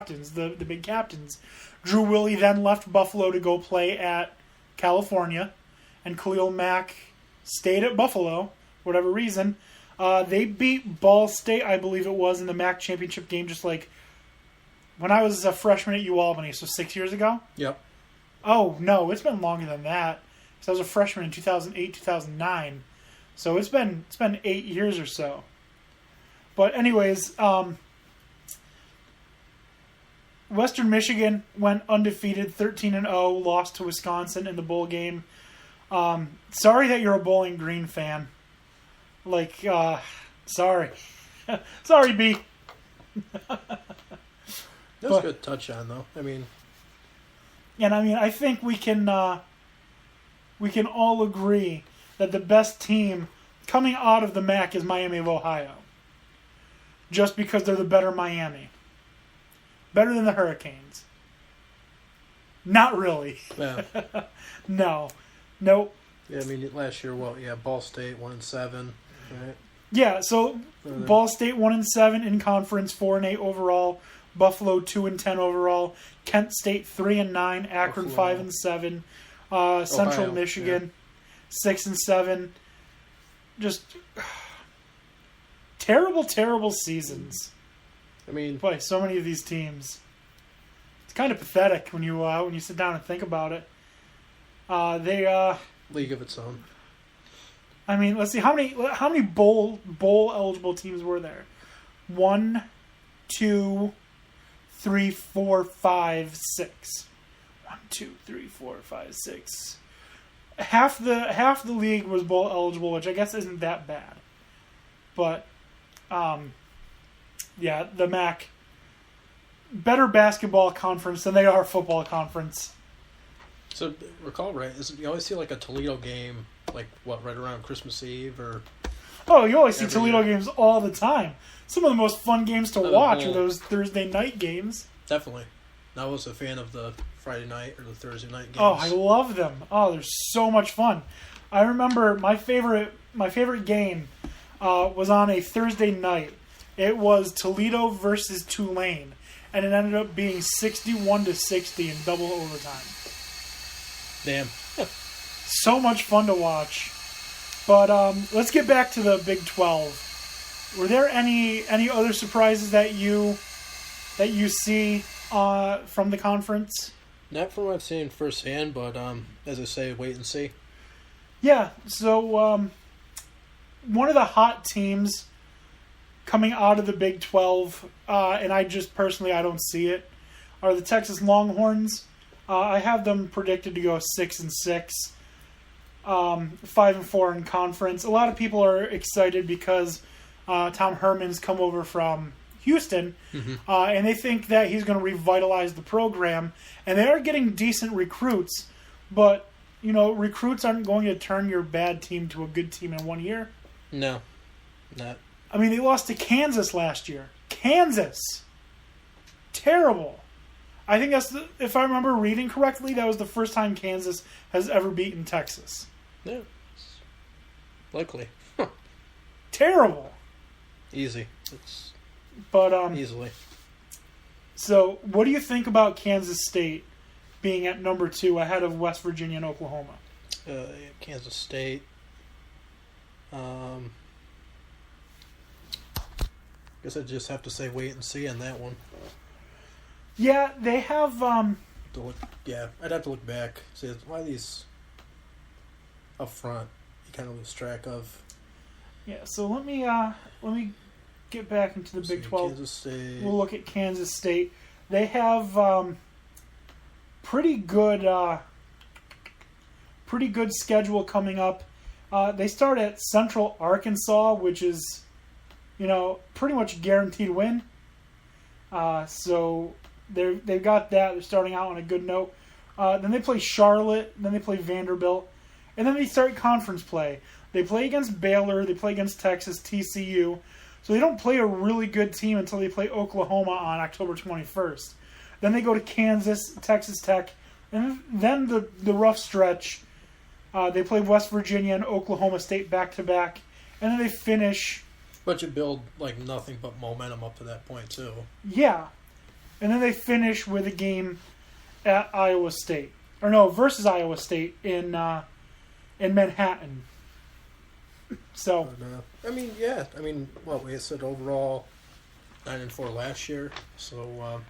captains, the big captains. Drew Willie then left Buffalo to go play at California, and Khalil Mack stayed at Buffalo for whatever reason. They beat Ball State, I believe it was, in the MAC championship game just like when I was a freshman at UAlbany, so 6 years ago? Yep. Oh, no, it's been longer than that. So I was a freshman in 2008, 2009. So it's been 8 years or so. But anyways, Western Michigan went undefeated, 13-0, lost to Wisconsin in the bowl game. Sorry that you're a Bowling Green fan. Sorry. Sorry, B. That was a good touch on, though. I think we can all agree that the best team coming out of the MAC is Miami of Ohio. Just because they're the better Miami. Better than the Hurricanes. Not really. Yeah. No. Nope. Yeah, last year, Ball State 1-7, right? Yeah, so Ball State 1-7 in conference, 4-8 overall. Buffalo 2-10 overall. Kent State 3-9. Akron 5-7. Central Ohio, Michigan 6-7. Just terrible seasons. Boy, so many of these teams. It's kind of pathetic when you sit down and think about it. League of its own. Let's see how many bowl eligible teams were there? 1, 2, 3, 4, 5, 6. 1, 2, 3, 4, 5, 6. Half the league was bowl eligible, which I guess isn't that bad. But the MAC, better basketball conference than they are football conference. So, recall right, you always see a Toledo game, right around Christmas Eve or... Oh, you always see Toledo games all the time. Some of the most fun games to watch are those Thursday night games. Definitely. I was a fan of the Friday night or the Thursday night games. Oh, I love them. Oh, they're so much fun. I remember my favorite game was on a Thursday night. It was Toledo versus Tulane, and it ended up being 61-60 in double overtime. Damn. So much fun to watch. But let's get back to the Big 12. Were there any other surprises that you see from the conference? Not from what I've seen firsthand, but as I say, wait and see. Yeah, so one of the hot teams coming out of the Big 12, and I don't see it, are the Texas Longhorns. I have them predicted to go 6-6, 5-4 in conference. A lot of people are excited because Tom Herman's come over from Houston, and they think that he's going to revitalize the program. And they are getting decent recruits, but recruits aren't going to turn your bad team to a good team in 1 year. No, not. They lost to Kansas last year. Kansas, terrible. I think if I remember reading correctly, that was the first time Kansas has ever beaten Texas. Yeah, likely. Terrible. Easy. Easily. So, what do you think about Kansas State being at number 2 ahead of West Virginia and Oklahoma? Kansas State. Guess I just have to say wait and see on that one. Yeah, they have. I'd have to look back. See why these up front you kind of lose track of. Yeah, so let me get back into the Big 12. Kansas State. We'll look at Kansas State. They have pretty good schedule coming up. They start at Central Arkansas, which is, pretty much guaranteed win. So they've got that. They're starting out on a good note. Then they play Charlotte. Then they play Vanderbilt. And then they start conference play. They play against Baylor. They play against Texas, TCU. So they don't play a really good team until they play Oklahoma on October 21st. Then they go to Kansas, Texas Tech. And then the rough stretch, they play West Virginia and Oklahoma State back-to-back. And then they finish... But you build, nothing but momentum up to that point, too. Yeah. and then they finish with a game at Iowa State. Or no, versus Iowa State in Manhattan. So, I mean, yeah. I mean, what we said overall, 9-4 last year. So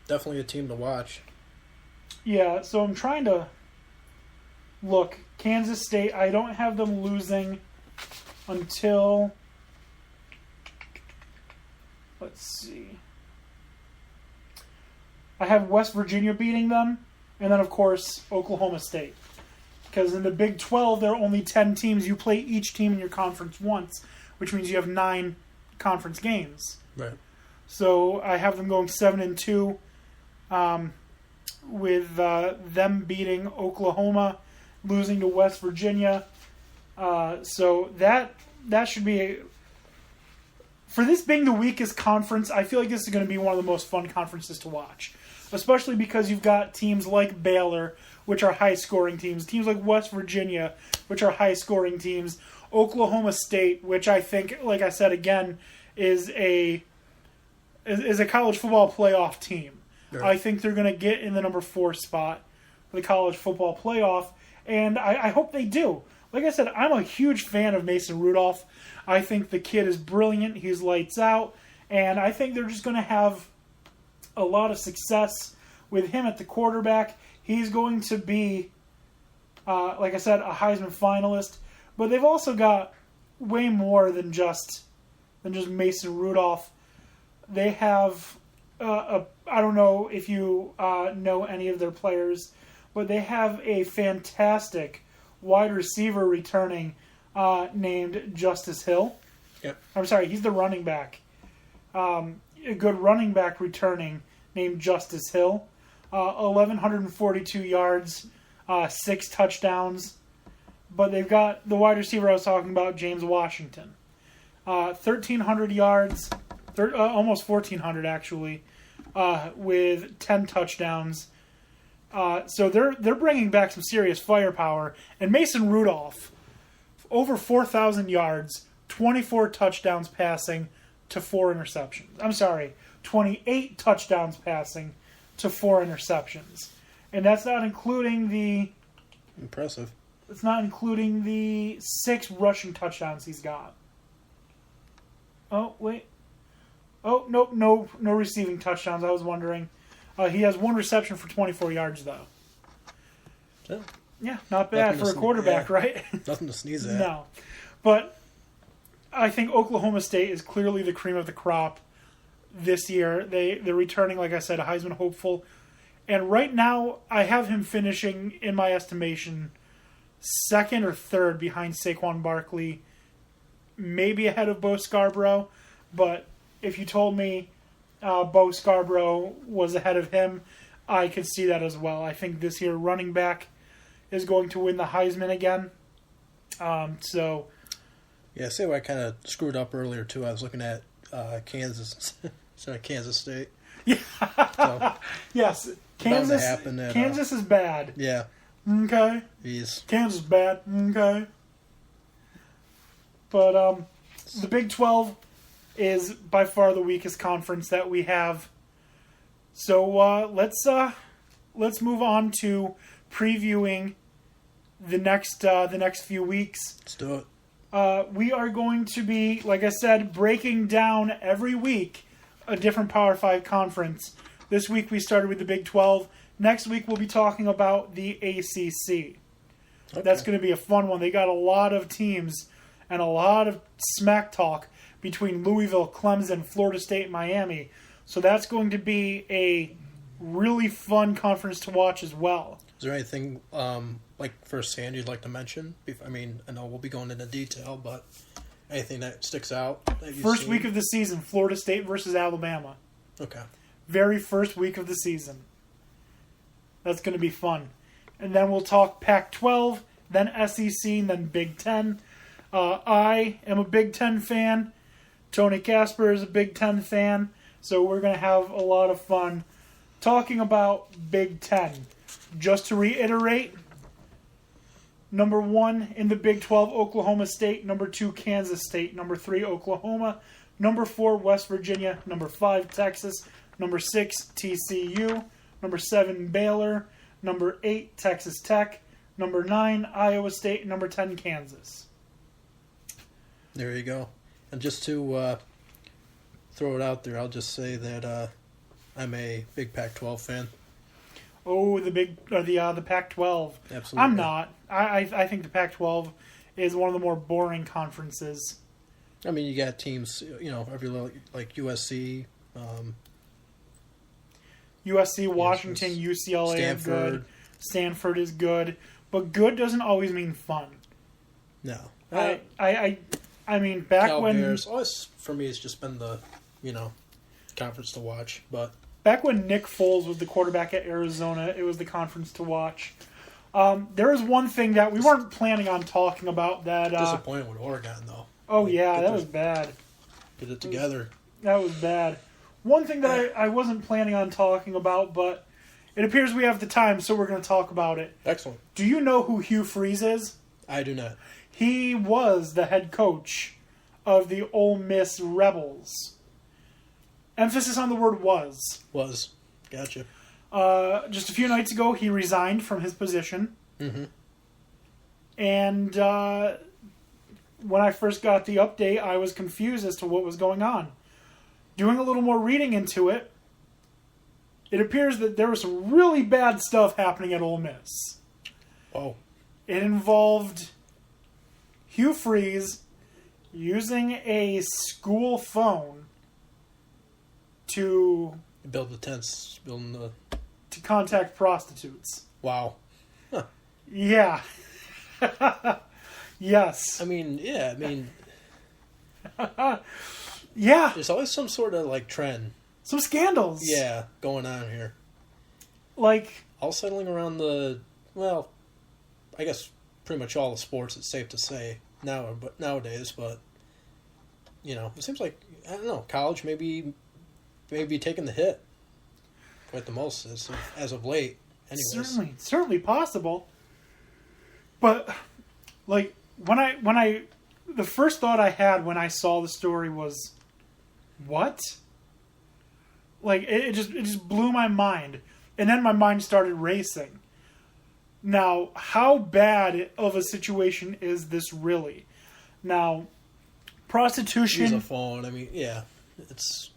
definitely a team to watch. yeah. So I'm trying to look. Kansas State. I don't have them losing until. Let's see. I have West Virginia beating them, and then of course Oklahoma State. Because in the Big 12, there are only 10 teams. You play each team in your conference once, which means you have 9 conference games. Right. So I have them going 7-2, with them beating Oklahoma, losing to West Virginia. So that should be for this being the weakest conference. I feel like this is going to be one of the most fun conferences to watch, especially because you've got teams like Baylor, which are high-scoring teams, teams like West Virginia, which are high-scoring teams, Oklahoma State, which I think, like I said again, is a college football playoff team. Right. I think they're going to get in the number 4 spot for the college football playoff, and I hope they do. Like I said, I'm a huge fan of Mason Rudolph. I think the kid is brilliant. He's lights out, and I think they're just going to have a lot of success with him at the quarterback. He's going to be, like I said, a Heisman finalist. But they've also got way more than just Mason Rudolph. They have, I don't know if you know any of their players, but they have a fantastic wide receiver returning named Justice Hill. Yep. I'm sorry, he's the running back. A good running back returning named Justice Hill. 1,142 yards, 6 touchdowns. But they've got the wide receiver I was talking about, James Washington. 1,300 yards, almost 1,400 actually, with 10 touchdowns. So they're bringing back some serious firepower. And Mason Rudolph, over 4,000 yards, 24 touchdowns passing to 4 interceptions. I'm sorry, 28 touchdowns passing to 4 interceptions. And that's not including the... Impressive. It's not including the 6 rushing touchdowns he's got. Oh, wait. Oh, nope, no receiving touchdowns. I was wondering. He has 1 reception for 24 yards, though. Yeah, Yeah, not bad for a quarterback, right? Nothing to sneeze at. No. But I think Oklahoma State is clearly the cream of the crop this year. They're returning, like I said, a Heisman hopeful. And right now, I have him finishing, in my estimation, 2nd or 3rd behind Saquon Barkley, maybe ahead of Bo Scarborough. But if you told me Bo Scarborough was ahead of him, I could see that as well. I think this year running back is going to win the Heisman again. So, yeah, say what I kind of screwed up earlier too. I was looking at Kansas, sorry, Kansas State. Yeah. So, yes, Kansas. Kansas is bad. Yeah. Okay. Jeez. Kansas is bad. Okay. But the Big 12 is by far the weakest conference that we have. So let's move on to previewing the next few weeks. Let's do it. We are going to be, like I said, breaking down every week a different Power 5 conference. This week we started with the Big 12. Next week we'll be talking about the ACC. Okay. That's going to be a fun one. They got a lot of teams and a lot of smack talk between Louisville, Clemson, Florida State, Miami. So that's going to be a really fun conference to watch as well. Is there anything like firsthand you'd like to mention? I mean, I know we'll be going into detail, but anything that sticks out? That first week of the season, Florida State versus Alabama. Okay. Very first week of the season. That's going to be fun. And then we'll talk Pac-12, then SEC, and then Big Ten. I am a Big Ten fan. Tony Casper is a Big Ten fan. So we're going to have a lot of fun talking about Big Ten. Just to reiterate, number 1 in the Big 12, Oklahoma State. Number 2, Kansas State. Number 3, Oklahoma. Number 4, West Virginia. Number 5, Texas. Number 6, TCU. Number 7, Baylor. Number 8, Texas Tech. Number 9, Iowa State. Number 10, Kansas. There you go. And just to throw it out there, I'll just say that I'm a big Pac-12 fan. Oh, the Pac-12. Absolutely. I'm not. I think the Pac-12 is one of the more boring conferences. I mean, you got teams, every like USC, USC, Washington, UCLA Stanford. are good. Stanford is good, but good doesn't always mean fun. No. I mean, back Cal when Bears, always for me, it's just been the conference to watch. But back when Nick Foles was the quarterback at Arizona, it was the conference to watch. There was one thing that we weren't planning on talking about. That disappointed with Oregon, though. Oh yeah, that was bad. Get it together. That was bad. One thing that I wasn't planning on talking about, but it appears we have the time, so we're going to talk about it. Excellent. Do you know who Hugh Freeze is? I do not. He was the head coach of the Ole Miss Rebels. Emphasis on the word was. Was. Gotcha. Just a few nights ago, he resigned from his position. Mm-hmm. And when I first got the update, I was confused as to what was going on. Doing a little more reading into it, it appears that there was some really bad stuff happening at Ole Miss. Oh. It involved Hugh Freeze using a school phone to Build the tents, building the... to contact prostitutes. Wow. Huh. Yeah. Yes. I mean, yeah, Yeah. there's always some sort of, trend. Some scandals. Yeah, going on here. Like... All settling around I guess pretty much all the sports, it's safe to say nowadays, but it seems like, I don't know, college maybe taking the hit quite the most as of late. Anyways. Certainly possible. But when I the first thought I had when I saw the story was, what? It just blew my mind, and then my mind started racing. Now, how bad of a situation is this really? Now, prostitution... Use a phone. I mean, yeah. It's...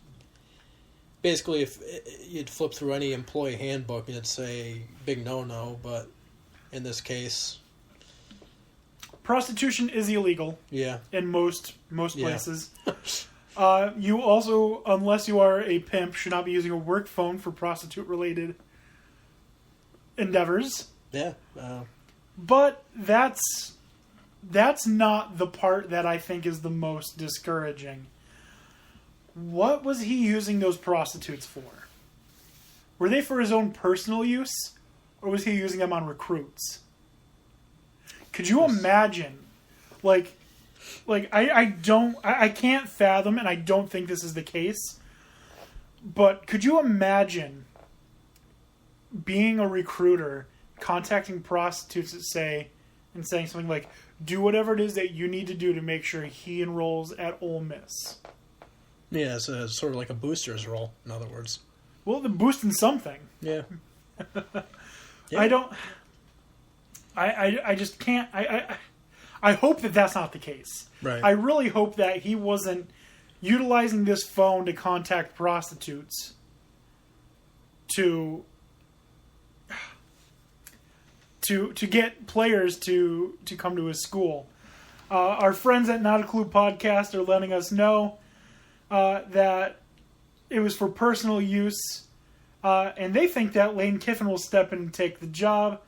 Basically, if you'd flip through any employee handbook, it'd say big no-no, but in this case... Prostitution is illegal. Yeah. In most places. You also, unless you are a pimp, should not be using a work phone for prostitute-related endeavors. Yeah. But that's not the part that I think is the most discouraging. What was he using those prostitutes for? Were they for his own personal use, or was he using them on recruits? Could you imagine, I can't fathom, and I don't think this is the case, but could you imagine being a recruiter, contacting prostitutes and saying something like, do whatever it is that you need to do to make sure he enrolls at Ole Miss? Yeah, it's sort of like a booster's role, in other words. Well, they're boosting something. Yeah. Yeah. I just can't. I hope that that's not the case. Right. I really hope that he wasn't utilizing this phone to contact prostitutes to get players to come to his school. Our friends at Not a Clue Podcast are letting us know that it was for personal use, and they think that Lane Kiffin will step in and take the job.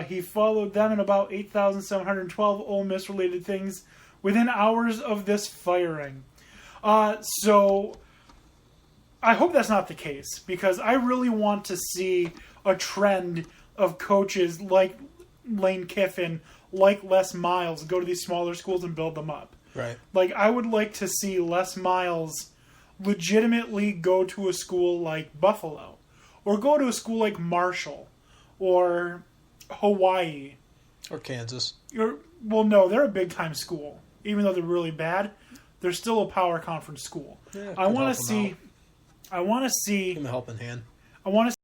He followed them in about 8,712 Ole Miss-related things within hours of this firing. So I hope that's not the case, because I really want to see a trend of coaches like Lane Kiffin, like Les Miles, go to these smaller schools and build them up. Right. I would like to see Les Miles legitimately go to a school like Buffalo, or go to a school like Marshall, or Hawaii. Or Kansas. No, they're a big-time school. Even though they're really bad, they're still a power conference school. Yeah, I want to I want to Give see. him a helping hand. I want to